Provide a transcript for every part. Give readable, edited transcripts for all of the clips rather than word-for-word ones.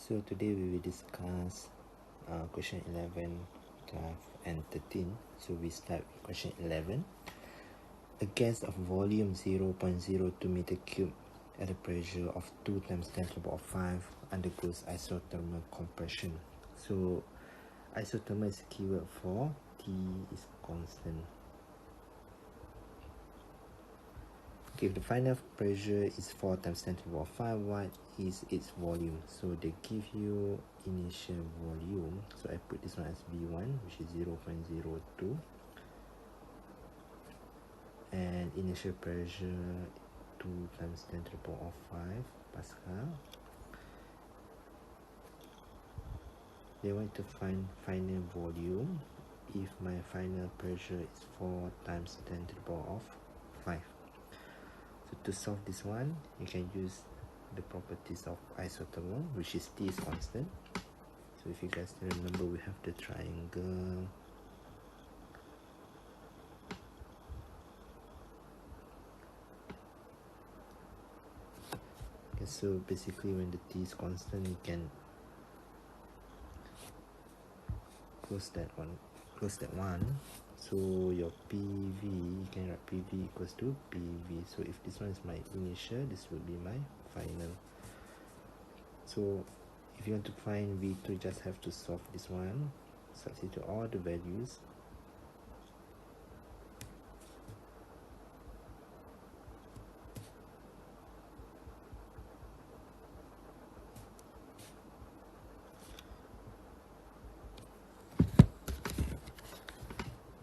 So today we will discuss question 11, 12 and 13. So we start with question 11. A gas of volume 0.02 meter cube at a pressure of 2 times 10 to the power of 5 undergoes isothermal compression. So isothermal is a keyword for T is constant. Okay, if the final pressure is 4 times 10 to the power of 5, what is its volume? So they give you initial volume. So I put this one as V1, which is 0.02. And initial pressure 2 times 10 to the power of 5 Pascal. They want to find final volume if my final pressure is 4 times 10 to the power of 5. So to solve this one, you can use the properties of isothermal, which is T is constant. So if you guys still remember, we have the triangle. Okay, so basically when the T is constant, you can close that one. So your PV, you can write PV equals to PV. So if this one is my initial, this will be my final. So if you want to find V2, you just have to solve this one, substitute all the values.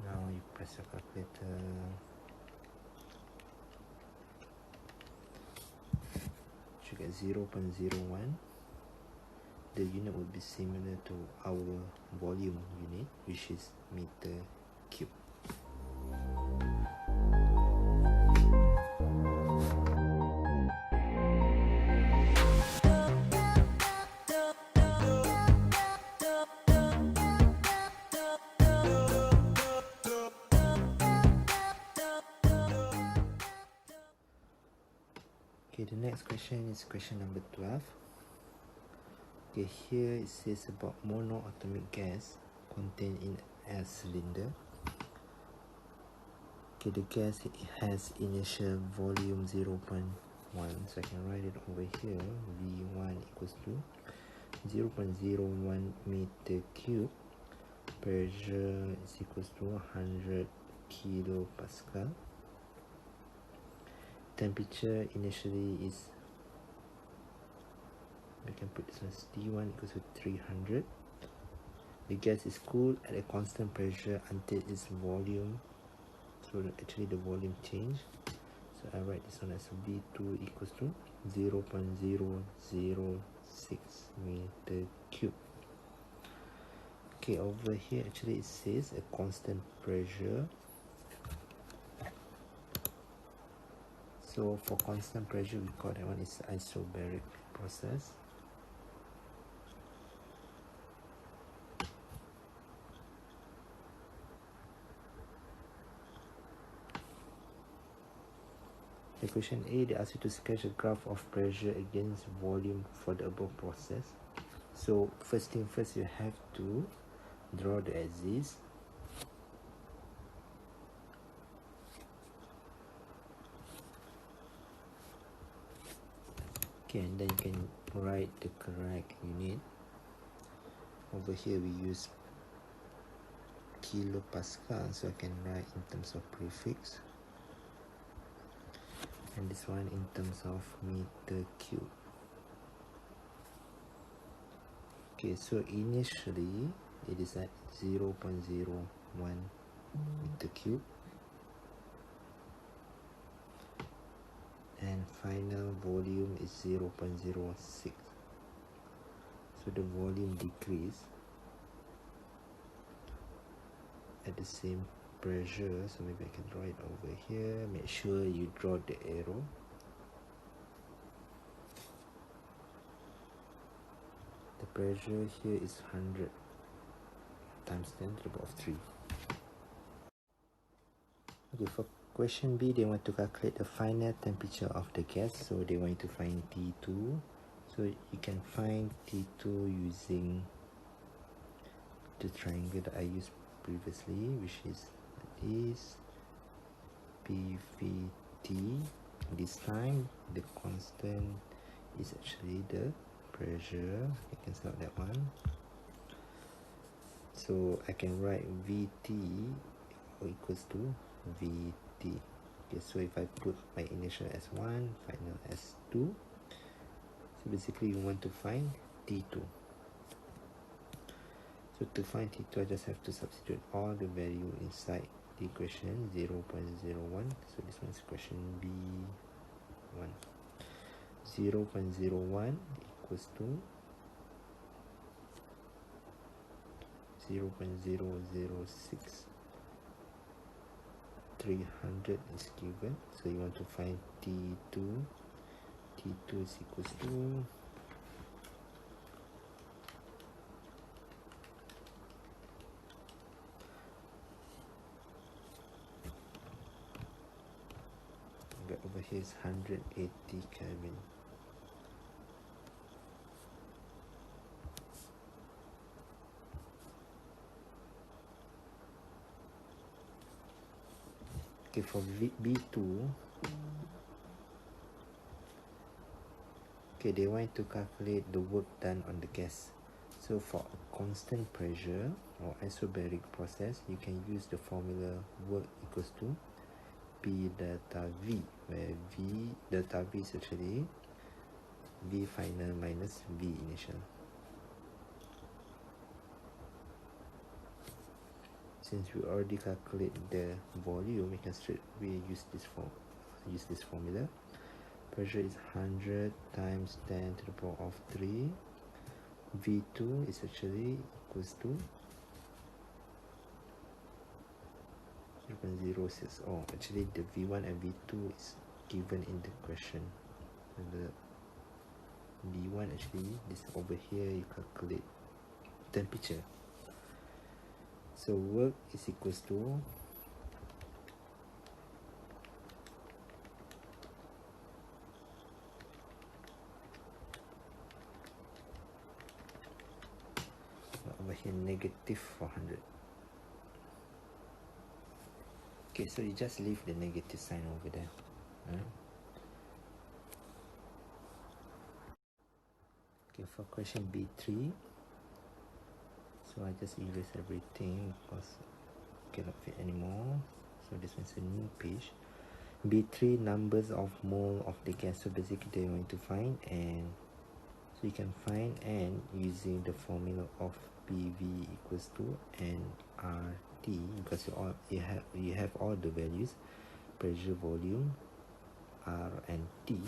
Now you press your calculator. You get 0.01. The unit will be similar to our volume unit, which is meter cube. Okay, the next question is question number 12. Okay, here it says about monoatomic gas contained in a cylinder. Okay, the gas has initial volume 0.1, so I can write it over here. V1 equals to 0.01 meter cube. Pressure is equals to 100 kilopascal. Temperature initially is, we can put this as T1 equals to 300. The gas is cooled at a constant pressure until its volume, so actually the volume change. So I write this one as V2 equals to 0.006 meter cube. Okay, over here actually it says a constant pressure. So for constant pressure, we call that one is isobaric process. The question A, they ask you to sketch a graph of pressure against volume for the above process. So first thing first, you have to draw the axis. Okay, and then you can write the correct unit. Over here we use kilopascal, so I can write in terms of prefix. And this one in terms of meter cube. Okay, so initially it is at 0.01 meter cube. And final volume is 0.06. So the volume decrease at the same pressure. So maybe I can draw it over here. Make sure you draw the arrow. The pressure here is 100 times 10 to the power of 3. Okay, for question B, they want to calculate the final temperature of the gas. So they want to find T2. So you can find T2 using the triangle that I used previously, which is this PVT. This time the constant is actually the pressure. I can select that one. So I can write VT equals to VT. Okay, so if I put my initial as 1, final as 2, so basically you want to find T2. So to find T2, I just have to substitute all the value inside the equation 0.01. So this one is equation B1. 0.01 equals to 0.006. 300 is given. So you want to find T2. T2 is equals to over here is 180 Kelvin. Okay, for B2, okay, they want to calculate the work done on the gas. So for a constant pressure or isobaric process, you can use the formula work equals to P delta V, where V delta V is actually V final minus V initial. Since we already calculate the volume, we can straight away use this formula. Pressure is 100 times 10 to the power of 3. V2 is actually equals to 0.06. Oh, actually the V1 and V2 is given in the question. The V1 actually, this over here you calculate temperature. So work is equals to over here negative 400. Okay, so you just leave the negative sign over there. Okay, for question B3, so I just erase everything because cannot fit anymore. So this one's a new page. B3, numbers of mole of the gas. So basically they're going to find N. So you can find N using the formula of PV equals to nRT, because you have all the values, pressure, volume, R and T.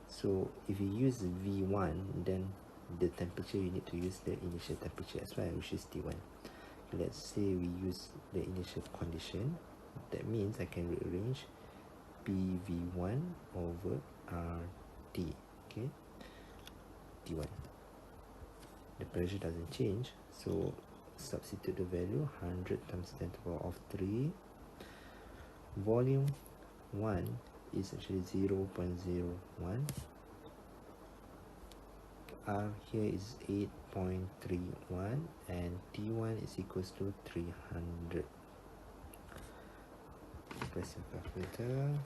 So if you use V1, then the temperature you need to use the initial temperature as well, which is T1. Let's say we use the initial condition. That means I can rearrange PV1 over RT. Okay, T1. The pressure doesn't change, so substitute the value 100 times 10 to the power of 3. Volume 1 is actually 0.01. R here is 8.31 and T1 is equals to 300. Press your calculator.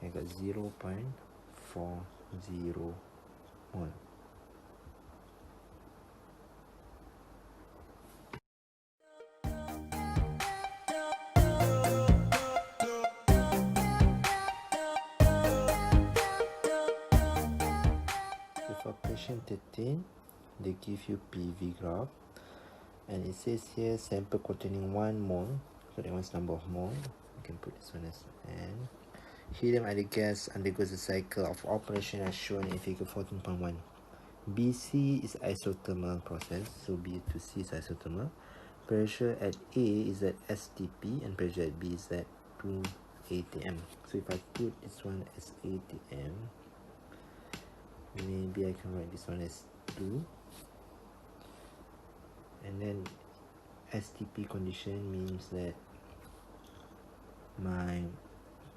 I got 0.401. For question 13, they give you PV graph, and it says here sample containing 1 mole, so that one's number of mole. You can put this one as N. Helium added gas undergoes a cycle of operation as shown in figure 14.1. BC is isothermal process, so B to C is isothermal. Pressure at A is at STP and pressure at B is at 2 atm. So if I put this one as atm, maybe I can write this one as 2. and then STP condition means that my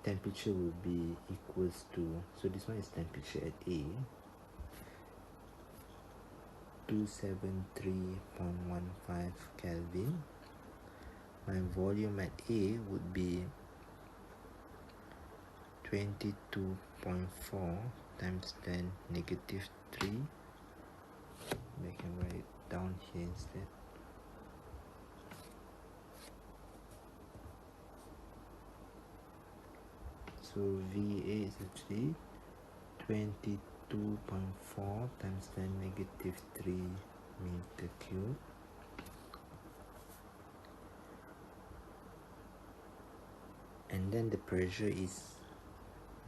temperature will be equals to, so this one is temperature at A, 273.15 Kelvin. My volume at A would be 22.4 times 10 negative 3. I can write it down here instead. So VA is actually 22.4 times 10 negative 3 meter cube. And then the pressure is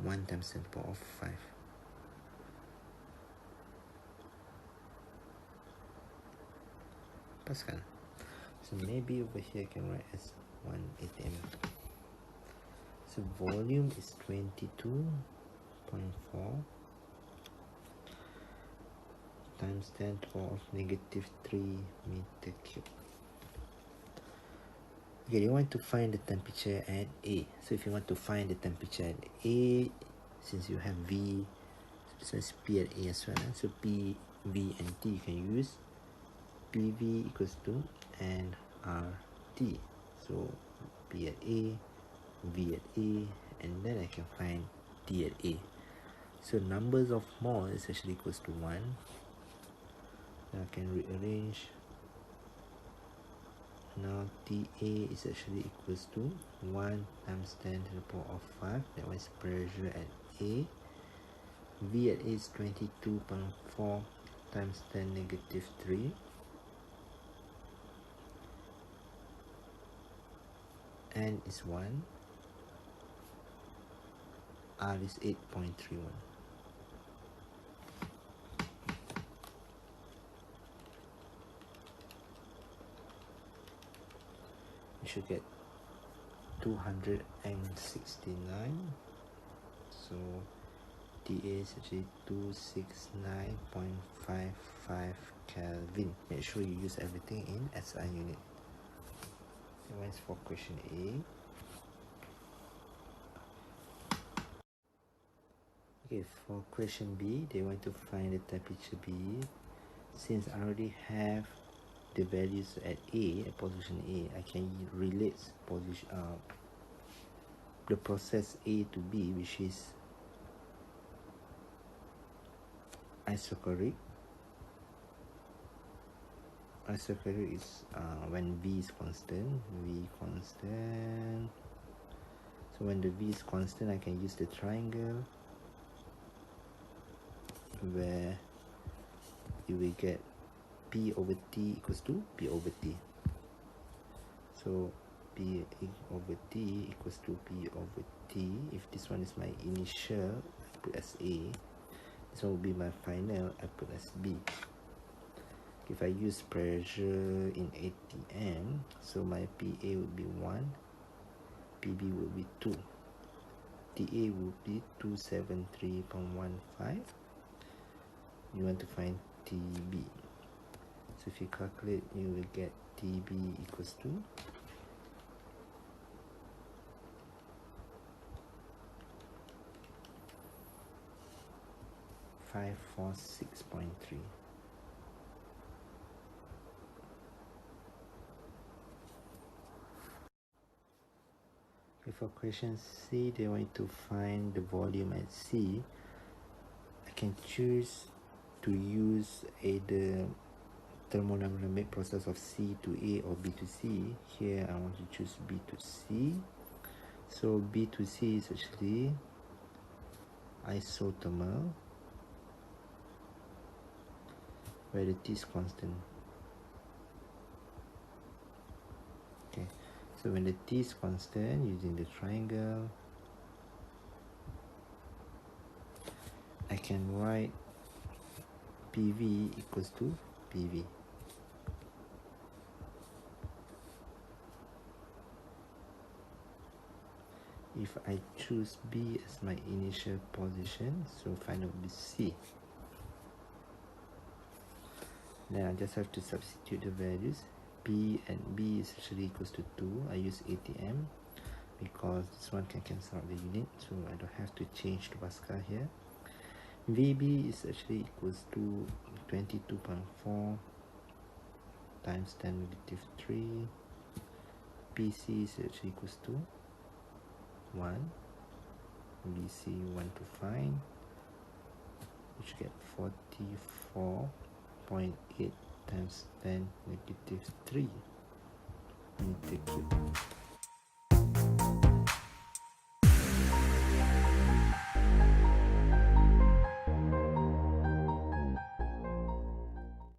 1 times 10 to the power of 5. Pascal. So maybe over here I can write as 1 atm. So volume is 22.4 times 10 to the power of negative 3 meter cube. Okay, you want to find the temperature at A. So if you want to find the temperature at A, since you have V, so it's P at A as well. So P, V, and T, you can use PV equals to nRT. So P at A, V at A, and then I can find T at A. So numbers of moles is actually equals to 1. Now I can rearrange. Now TA is actually equals to 1 times 10 to the power of 5. That was pressure at A. V at A is 22.4 times 10 negative 3. N is 1. R is 8.31. You should get 269. So TA is actually 269.55 Kelvin. Make sure you use everything in SI unit. That one's for question A. Okay, for question B, they want to find the temperature B. Since I already have the values at A, at position A, I can relate position the process A to B, which is isochloric. Isochloric is when V is constant. V constant. So when the V is constant, I can use the triangle where you will get P over T equals to P over T. So P over T equals to P over T. If this one is my initial, I put as A. This one will be my final, I put as B. If I use pressure in ATM, so my PA would be 1, PB would be 2, TA would be 273.15. You want to find TB. So if you calculate, you will get TB equals to 546.3. For question C, they want to find the volume at C. I can choose to use either thermodynamic process of C to A or B to C. Here I want to choose B to C. So B to C is actually isothermal, where the T is constant. Okay. So when the T is constant, using the triangle, I can write PV equals to PV. If I choose B as my initial position, so final will be C. Then I just have to substitute the values. P and B is actually equals to 2. I use ATM because this one can cancel out the unit, so I don't have to change to Pascal here. VB is actually equals to 22.4 times 10 negative 3. PC is actually equals to 1. BC 1 to find, which get 44.8 times 10 negative 3 meter cube.